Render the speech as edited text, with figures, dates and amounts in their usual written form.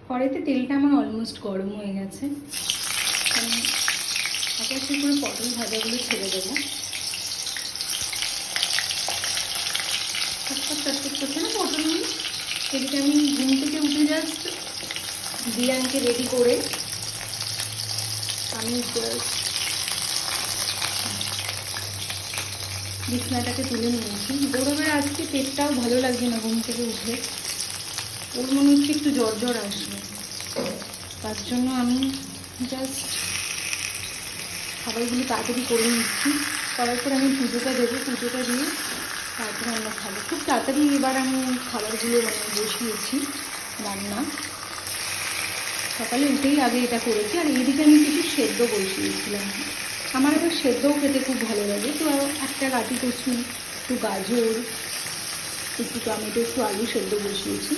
কড়াইতে তেলটা আমার অলমোস্ট গরম হয়ে গেছে। আমি এক এক করে পটল ভাজাগুলো ছেড়ে দেবো। চটপট চটপট করছে না পটলগুলো। এদিকে আমি ঘুম থেকে উঠে জাস্ট বিরিয়ানিকে রেডি করে আমি জাস্ট বিছনাটাকে তুলে নিয়েছি। গৌরবের আজকে পেটটাও ভালো লাগছে না ঘুম থেকে উঠে, ওর মনে হচ্ছে একটু জ্বর জ্বর আসবে, তার জন্য আমি জাস্ট খাবারগুলো তাড়াতাড়ি করে নিচ্ছি। করার পর আমি পুজোটা দেবো, পুজোটা দিয়ে তারপরে আমরা খাবো। খুব তাড়াতাড়ি এবার আমি খাবারগুলো বসিয়েছি রান্না, সকালে উঠেই আগে এটা করেছি। আর এইদিকে আমি কিছু সেদ্ধ বসিয়েছিলাম। আমার আবার সেদ্ধও খেতে খুব ভালো লাগে, তো একটা কাটি কচু, একটু গাজর, একটু টমেটো, একটু আলু সেদ্ধ বসিয়েছি।